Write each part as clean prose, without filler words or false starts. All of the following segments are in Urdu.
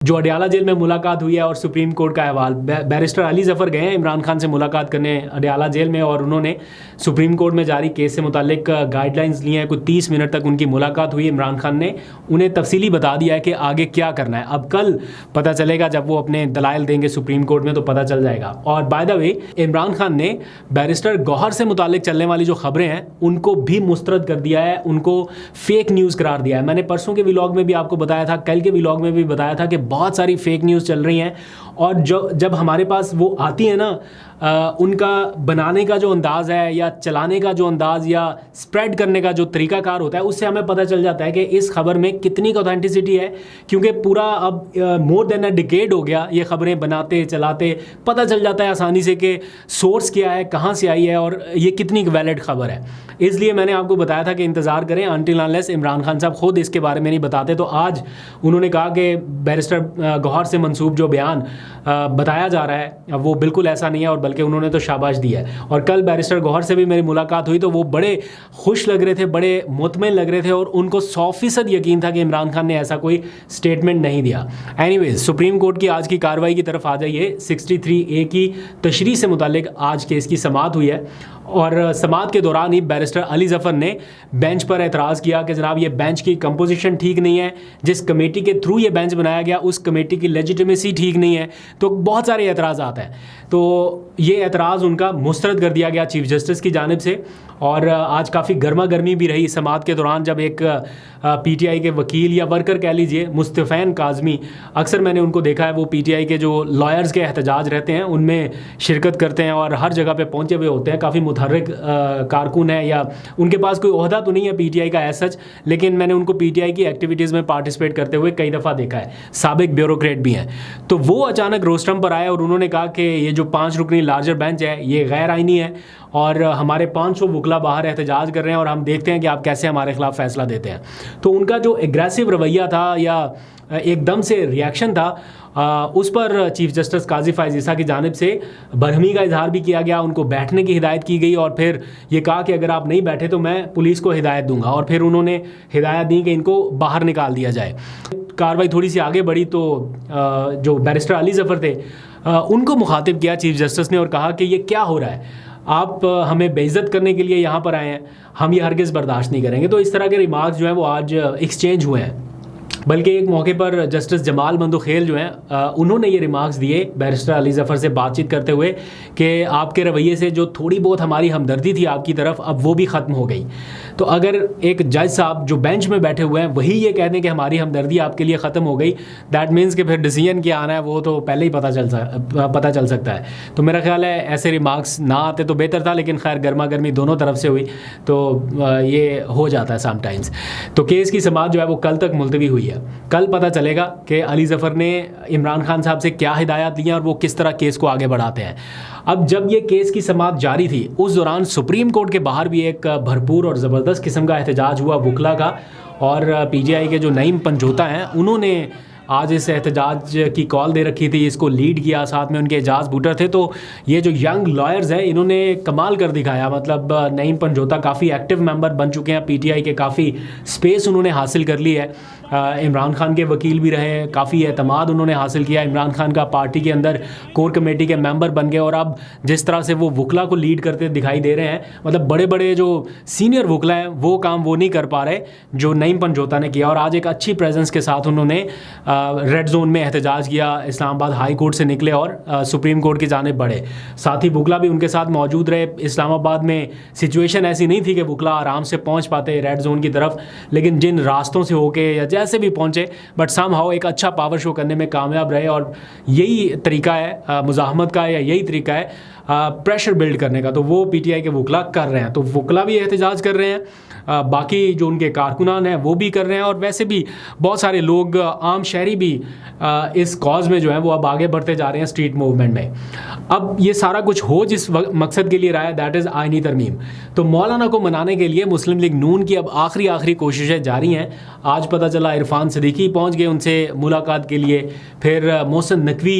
جو اڈیالہ جیل میں ملاقات ہوئی ہے اور سپریم کورٹ کا احوال. بیرسٹر علی ظفر گئے ہیں عمران خان سے ملاقات کرنے اڈیالہ جیل میں, اور انہوں نے سپریم کورٹ میں جاری کیس سے متعلق گائیڈ لائنز لی ہیں. کوئی 30 منٹ تک ان کی ملاقات ہوئی. عمران خان نے انہیں تفصیلی بتا دیا ہے کہ آگے کیا کرنا ہے. اب کل پتہ چلے گا, جب وہ اپنے دلائل دیں گے سپریم کورٹ میں تو پتہ چل جائے گا. اور بائی دا وے, عمران خان نے بیرسٹر گوہر سے متعلق چلنے والی جو خبریں ہیں ان کو بھی مسترد کر دیا ہے, ان کو فیک نیوز قرار دیا ہے. میں نے پرسوں کے ولاگ میں بھی آپ کو بتایا تھا, کل کے ولاگ میں بھی بتایا تھا کہ بہت ساری فیک نیوز چل رہی ہیں, اور جب ہمارے پاس وہ آتی ہیں نا, ان کا بنانے کا جو انداز ہے یا چلانے کا جو انداز یا اسپریڈ کرنے کا جو طریقہ کار ہوتا ہے, اس سے ہمیں پتہ چل جاتا ہے کہ اس خبر میں کتنی اوتھینٹسٹی ہے. کیونکہ پورا اب مور دین اے ڈیکیڈ ہو گیا یہ خبریں بناتے چلاتے, پتہ چل جاتا ہے آسانی سے کہ سورس کیا ہے, کہاں سے آئی ہے اور یہ کتنی ویلڈ خبر ہے. اس لیے میں نے آپ کو بتایا تھا کہ انتظار کریں انٹل انلیس عمران خان صاحب خود اس کے بارے میں نہیں بتاتے. تو آج انہوں نے کہا کہ بیرسٹر گوہر سے منسوب جو بیان بتایا جا رہا ہے وہ بالکل ایسا نہیں ہے, اور بلکہ انہوں نے تو شاباش دی ہے. اور کل بیرسٹر گوہر سے بھی میری ملاقات ہوئی تو وہ بڑے خوش لگ رہے تھے, بڑے مطمئن لگ رہے تھے, اور ان کو 100% یقین تھا کہ عمران خان نے ایسا کوئی اسٹیٹمنٹ نہیں دیا. اینی ویز, سپریم کورٹ کی آج کی کارروائی کی طرف آ جائیے. 63A کی تشریح سے متعلق آج کیس کی سماعت ہوئی ہے, اور سماعت کے دوران ہی بیرسٹر علی ظفر نے بینچ پر اعتراض کیا کہ جناب یہ بینچ کی کمپوزیشن ٹھیک نہیں ہے, جس کمیٹی کے تھرو یہ بینچ بنایا گیا اس کمیٹی کی لیجیٹمیسی ٹھیک نہیں ہے. تو بہت سارے اعتراضات ہیں, تو یہ اعتراض ان کا مسترد کر دیا گیا چیف جسٹس کی جانب سے. اور آج کافی گرما گرمی بھی رہی سماعت کے دوران, جب ایک PTI کے وکیل یا ورکر کہہ لیجئے مصطفین کاظمی, اکثر میں نے ان کو دیکھا ہے وہ PTI کے جو لائرز کے احتجاج رہتے ہیں ان میں شرکت کرتے ہیں اور ہر جگہ پہ پہنچے ہوئے ہوتے ہیں. کافی متحرک کارکن ہے, یا ان کے پاس کوئی عہدہ تو نہیں ہے PTI کا ایز سچ, لیکن میں نے ان کو PTI کی ایکٹیویٹیز میں پارٹیسپیٹ کرتے ہوئے کئی دفعہ دیکھا ہے, سابق بیوروکریٹ بھی ہیں. تو وہ اچانک روسٹرم پر آئے اور انہوں نے کہا کہ یہ جو 5 رکنی لارجر بینچ ہے یہ غیر آئینی ہے, اور ہمارے 500 وکلا باہر احتجاج کر رہے ہیں, اور ہم دیکھتے ہیں کہ آپ کیسے ہمارے خلاف فیصلہ دیتے ہیں. تو ان کا جو ایگریسو رویہ تھا یا ایک دم سے ریاکشن تھا, اس پر چیف جسٹس قاضی فائز عیسیٰ کی جانب سے برہمی کا اظہار بھی کیا گیا. ان کو بیٹھنے کی ہدایت کی گئی, اور پھر یہ کہا کہ اگر آپ نہیں بیٹھے تو میں پولیس کو ہدایت دوں گا, اور پھر انہوں نے ہدایت دی کہ ان کو باہر نکال دیا جائے. کاروائی تھوڑی سی آگے بڑھی تو جو بیرسٹر علی ظفر تھے ان کو مخاطب کیا چیف جسٹس نے, اور کہا کہ یہ کیا ہو رہا ہے, آپ ہمیں بے عزت کرنے کے لیے یہاں پر آئے ہیں, ہم یہ ہرگز برداشت نہیں کریں گے. تو اس طرح کے ریمارکس جو ہیں وہ آج ایکسچینج ہوئے ہیں. بلکہ ایک موقع پر جسٹس جمال بندوخیل جو ہیں انہوں نے یہ ریمارکس دیے بیرسٹر علی ظفر سے بات چیت کرتے ہوئے کہ آپ کے رویے سے جو تھوڑی بہت ہماری ہمدردی تھی آپ کی طرف, اب وہ بھی ختم ہو گئی. تو اگر ایک جج صاحب جو بینچ میں بیٹھے ہوئے ہیں وہی یہ کہہ دیں کہ ہماری ہمدردی آپ کے لیے ختم ہو گئی, دیٹ مینس کہ پھر ڈیسیژن کیا آنا ہے وہ تو پہلے ہی پتہ چل سکتا ہے. تو میرا خیال ہے ایسے ریمارکس نہ آتے تو بہتر تھا, لیکن خیر گرما گرمی دونوں طرف سے ہوئی تو یہ ہو جاتا ہے سم ٹائمز. تو کیس کی سماعت جو ہے وہ کل تک ملتوی ہوئی ہے. کل پتہ چلے گا کہ علی ظفر نے عمران خان صاحب سے کیا ہدایات دی ہیں اور وہ کس طرح کیس کو آگے بڑھاتے ہیں. اب جب یہ کیس کی سماعت جاری تھی اس دوران سپریم کورٹ کے باہر بھی ایک بھرپور اور زبردست قسم کا احتجاج ہوا وکلا کا, اور PTI کے جو نعیم پنجوتا ہیں انہوں نے آج اس احتجاج کی کال دے رکھی تھی, اس کو لیڈ کیا, ساتھ میں ان کے اعجاز بوٹر تھے. تو یہ جو ینگ لائرز ہیں انہوں نے کمال کر دکھایا, مطلب نعیم پنجوتا کافی ایکٹیو ممبر بن چکے ہیں PTI کے, کافی سپیس انہوں نے حاصل کر لی ہے, عمران خان کے وکیل بھی رہے, کافی اعتماد انہوں نے حاصل کیا, عمران خان کا پارٹی کے اندر کور کمیٹی کے ممبر بن گئے, اور اب جس طرح سے وہ وکلا کو لیڈ کرتے دکھائی دے رہے ہیں, مطلب بڑے بڑے جو سینئر وکلا ہیں وہ کام وہ نہیں کر پا رہے جو نعیم پنجوتا نے کیا. اور آج ایک اچھی پریزنس کے ساتھ انہوں نے ریڈ زون میں احتجاج کیا, اسلام آباد ہائی کورٹ سے نکلے اور سپریم کورٹ کی جانب بڑھے. ساتھی وکلا بھی ان کے ساتھ موجود رہے. اسلام آباد میں سچویشن ایسی نہیں تھی کہ وکلا آرام سے پہنچ پاتے ریڈ زون کی طرف, لیکن جن راستوں سے ہو کے یا جیسے بھی پہنچے بٹ سم ہاؤ ایک اچھا پاور شو کرنے میں کامیاب رہے. اور یہی طریقہ ہے مزاحمت کا, یا یہی طریقہ ہے پریشر بلڈ کرنے کا, تو وہ PTI کے وکلا کر رہے ہیں. تو وکلا بھی احتجاج کر رہے ہیں, باقی جو ان کے کارکنان ہیں وہ بھی کر رہے ہیں, اور ویسے بھی بہت سارے لوگ عام شہری بھی اس کاز میں جو ہیں وہ اب آگے بڑھتے جا رہے ہیں اسٹریٹ موومنٹ میں. اب یہ سارا کچھ ہو جس مقصد کے لیے رہا ہے, دیٹ از آئینی ترمیم. تو مولانا کو منانے کے لیے مسلم لیگ نون کی اب آخری کوششیں جاری ہیں. آج پتہ چلا عرفان صدیقی پہنچ گئے ان سے ملاقات کے لیے, پھر محسن نقوی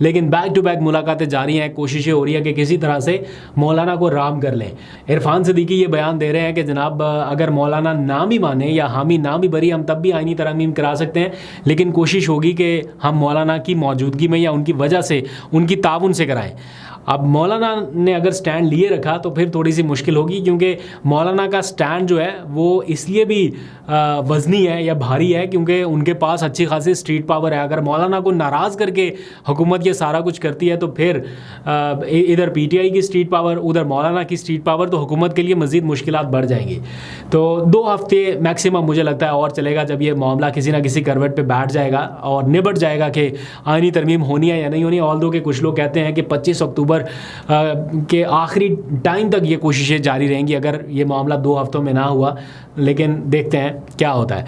لیکن بیک ٹو بیک ملاقاتیں جاری ہیں, کوششیں ہو رہی ہیں کہ کسی طرح سے مولانا کو رام کر لیں. عرفان صدیقی یہ بیان دے رہے ہیں کہ جناب اگر مولانا نہ بھی مانے یا حامی نہ بھی بری, ہم تب بھی آئینی ترامیم کرا سکتے ہیں, لیکن کوشش ہوگی کہ ہم مولانا کی موجودگی میں یا ان کی وجہ سے, ان کی تعاون سے کرائیں. اب مولانا نے اگر سٹینڈ لیے رکھا تو پھر تھوڑی سی مشکل ہوگی, کیونکہ مولانا کا سٹینڈ جو ہے وہ اس لیے بھی وزنی ہے یا بھاری ہے کیونکہ ان کے پاس اچھی خاصی اسٹریٹ پاور ہے. اگر مولانا کو ناراض کر کے حکومت یہ سارا کچھ کرتی ہے تو پھر ادھر پی ٹی آئی کی اسٹریٹ پاور, ادھر مولانا کی اسٹریٹ پاور, تو حکومت کے لیے مزید مشکلات بڑھ جائیں گی. تو 2 ہفتے میکسیمم مجھے لگتا ہے اور چلے گا, جب یہ معاملہ کسی نہ کسی کروٹ پہ بیٹھ جائے گا اور نبٹ جائے گا کہ آئینی ترمیم ہونی ہے یا نہیں ہونی. آل دو کہ کچھ لوگ کہتے ہیں کہ 25 اکتوبر کے آخری ٹائم تک یہ کوششیں جاری رہیں گی اگر یہ معاملہ 2 ہفتوں میں نہ ہوا, لیکن دیکھتے ہیں کیا ہوتا ہے.